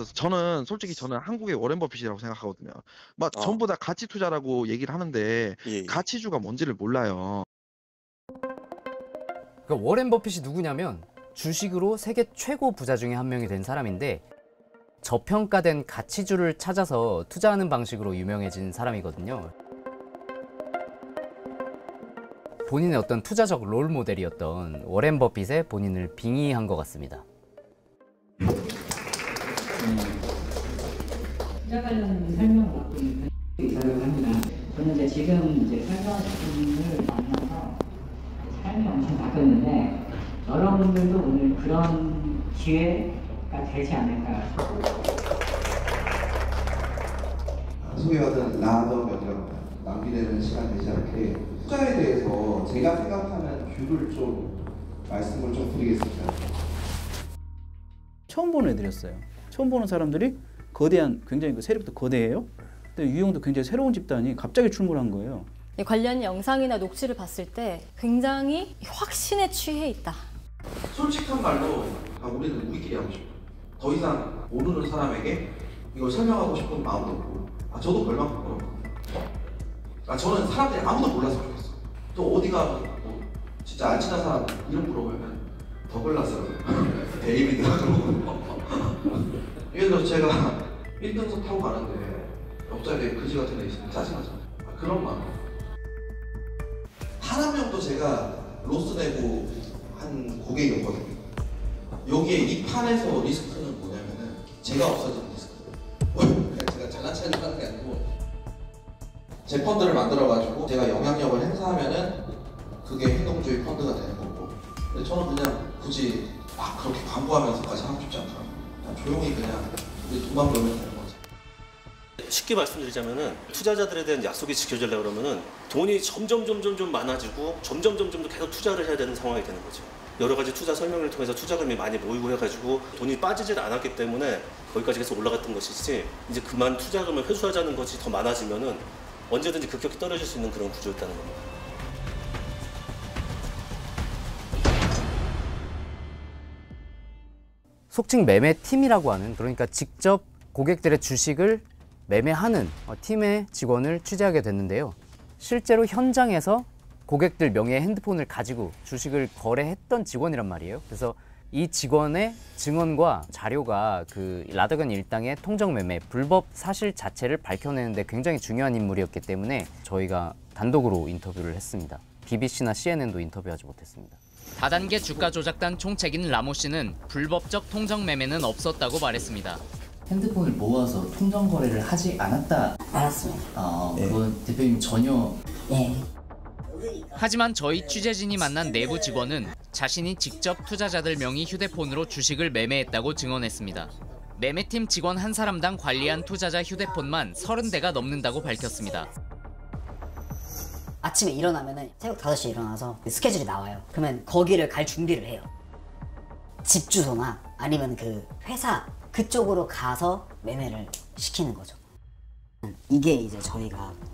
그래서 저는 솔직히 한국의 워렌 버핏이라고 생각하거든요. 막 어. 전부 다 가치 투자라고 얘기를 하는데 예예. 가치주가 뭔지를 몰라요. 그러니까 워렌 버핏이 누구냐면 주식으로 세계 최고 부자 중에 한 명이 된 사람인데 저평가된 가치주를 찾아서 투자하는 방식으로 유명해진 사람이거든요. 본인의 어떤 투자적 롤 모델이었던 워렌 버핏의 본인을 빙의한 것 같습니다. 투자 관련 설명을 맡고 있는 이사를 합니다. 저는 이제 지금 설명하신 분을 만나서 삶이 엄청 바뀌었는데 여러분들도 오늘 그런 기회가 되지 않을까. 소개받은 라더면이라고 낭비되는 시간 되지 않게 투자에 대해서 제가 생각하는 뷰를 좀 말씀을 좀 드리겠습니다. 처음 보는 애들이었어요. 처음 보는 사람들이 거대한 굉장히 그 세력도 거대해요. 근데 유형도 굉장히 새로운 집단이 갑자기 출몰한 거예요. 관련 영상이나 녹취를 봤을 때 굉장히 확신에 취해 있다. 솔직한 말로 우리는 우리끼리 하고 싶어. 더 이상 모르는 사람에게 이걸 설명하고 싶은 마음도 없고 저도 별만큼 벌었거든요. 저는 사람들이 아무도 몰랐으면 좋겠어. 또 어디 가면 뭐 진짜 안 친한 사람 이름 물어보면 더글라스라고 데이비드라고 예를 들어서 제가 1등석 타고 가는데 옆자리에 그지 같은 애 있으면 짜증나잖아요. 그런 마음. 한 명도 제가 로스 내고 한 고객이 없거든요. 여기에 이 판에서 리스크는 뭐냐면은 제가 없어지는 리스크. 제가 잘난 체를 하는 게 아니고 제 펀드를 만들어가지고 제가 영향력을 행사하면은 그게 행동주의 펀드가 되는 거고. 근데 저는 그냥 굳이 그렇게 광고하면서까지 하고 싶지 않더라고요. 그냥 조용히 그냥 우리 돈만 벌면 되는 거죠. 쉽게 말씀드리자면은 투자자들에 대한 약속이 지켜지려고 그러면은 돈이 점점 많아지고 점점 계속 투자를 해야 되는 상황이 되는 거죠. 여러 가지 투자 설명을 통해서 투자금이 많이 모이고 해가지고 돈이 빠지질 않았기 때문에 거기까지 계속 올라갔던 것이지 이제 그만 투자금을 회수하자는 것이 더 많아지면은 언제든지 급격히 떨어질 수 있는 그런 구조였다는 겁니다. 속칭 매매팀이라고 하는, 그러니까 직접 고객들의 주식을 매매하는 팀의 직원을 취재하게 됐는데요. 실제로 현장에서 고객들 명의의 핸드폰을 가지고 주식을 거래했던 직원이란 말이에요. 그래서 이 직원의 증언과 자료가 그 라더건 일당의 통정매매 불법 사실 자체를 밝혀내는데 굉장히 중요한 인물이었기 때문에 저희가 단독으로 인터뷰를 했습니다. BBC나 CNN도 인터뷰하지 못했습니다. 다단계 주가 조작단 총책인 라모 씨는 불법적 통정매매는 없었다고 말했습니다. 핸드폰을 모아서 통정 거래를 하지 않았다. 알았습니다. 그건 대표님 전혀. 네. 하지만 저희 취재진이 만난 내부 직원은 자신이 직접 투자자들 명의 휴대폰으로 주식을 매매했다고 증언했습니다. 매매팀 직원 한 사람당 관리한 투자자 휴대폰만 30대가 넘는다고 밝혔습니다. 아침에 일어나면은 새벽 5시에 일어나서 스케줄이 나와요. 그러면 거기를 갈 준비를 해요. 집 주소나 아니면 그 회사 그쪽으로 가서 매매를 시키는 거죠. 이게 이제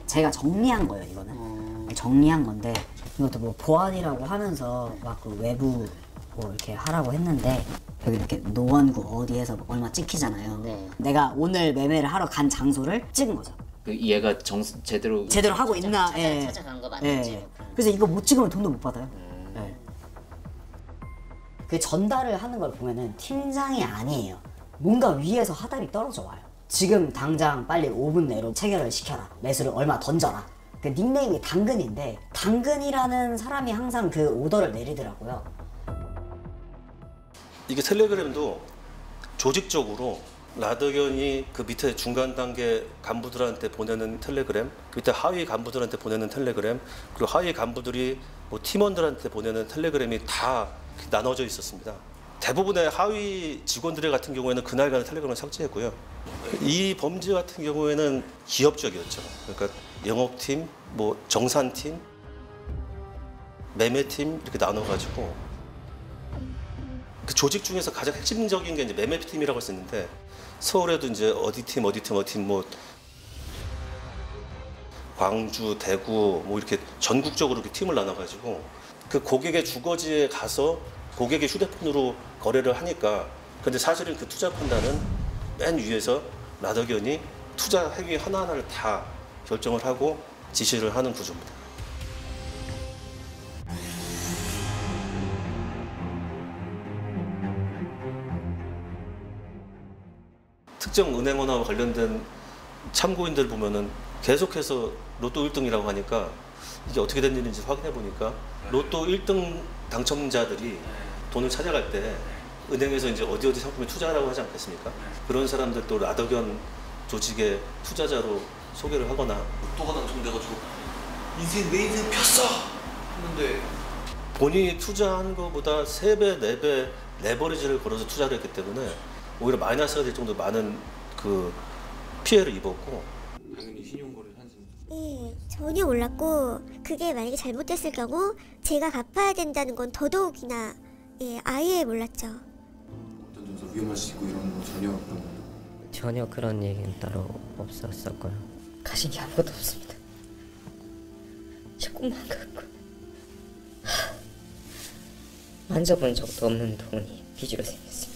제가 정리한 거예요. 이거는 정리한 건데 이것도 뭐 보안이라고 하면서 막 그 외부 뭐 이렇게 하라고 했는데 여기 이렇게 노원구 어디에서 얼마 찍히잖아요. 네. 내가 오늘 매매를 하러 간 장소를 찍은 거죠. 얘가 제대로 하고 있나? 찾아간 거 맞는지. 예. 그래서 이거 못 찍으면 돈도 못 받아요. 예. 그 전달을 하는 걸 보면은 팀장이 아니에요. 뭔가 위에서 하달이 떨어져 와요. 지금 당장 빨리 5분 내로 체결을 시켜라. 매수를 얼마 던져라. 그 닉네임이 당근인데 당근이라는 사람이 항상 그 오더를 내리더라고요. 이게 텔레그램도 조직적으로 라더견이 그 밑에 중간 단계 간부들한테 보내는 텔레그램, 그 밑에 하위 간부들한테 보내는 텔레그램, 그리고 하위 간부들이 뭐 팀원들한테 보내는 텔레그램이 다 나눠져 있었습니다. 대부분의 하위 직원들 같은 경우에는 그날가는 텔레그램을 삭제했고요. 이 범죄 같은 경우에는 기업적이었죠. 그러니까 영업팀, 뭐 정산팀, 매매팀 이렇게 나눠가지고 그 조직 중에서 가장 핵심적인 게 이제 매매팀이라고 할 수 있는데 서울에도 이제 어디 팀 뭐 광주, 대구 뭐 이렇게 전국적으로 이렇게 팀을 나눠가지고 그 고객의 주거지에 가서 고객의 휴대폰으로 거래를 하니까 근데 사실은 그 투자 판단은 맨 위에서 라더견이 투자 행위 하나하나를 다 결정을 하고 지시를 하는 구조입니다. 특정 은행원화와 관련된 참고인들 보면은 계속해서 로또 1등이라고 하니까 이게 어떻게 된 일인지 확인해 보니까 로또 1등 당첨자들이 돈을 찾아갈 때 은행에서 이제 어디 상품에 투자하라고 하지 않겠습니까? 그런 사람들도 라더견 조직의 투자자로 소개를 하거나 로또가 당첨돼가지고 내 인생 폈어! 했는데 본인이 투자한 것보다 3배, 4배 레버리지를 걸어서 투자를 했기 때문에 오히려 마이너스가 될 정도로 많은 그 피해를 입었고 당연히 신용거래를 한 셈. 예, 전혀 몰랐고 그게 만약에 잘못됐을 경우 제가 갚아야 된다는 건 더더욱이나 아예 몰랐죠. 어떤 점에서 위험할 수 있고 이런 거 전혀 그런 거 전혀 그런 얘기는 따로 없었었고요. 가진 게 아무것도 없습니다. 19만 갖고 만져본 적도 없는 돈이 빚으로 생겼습니다.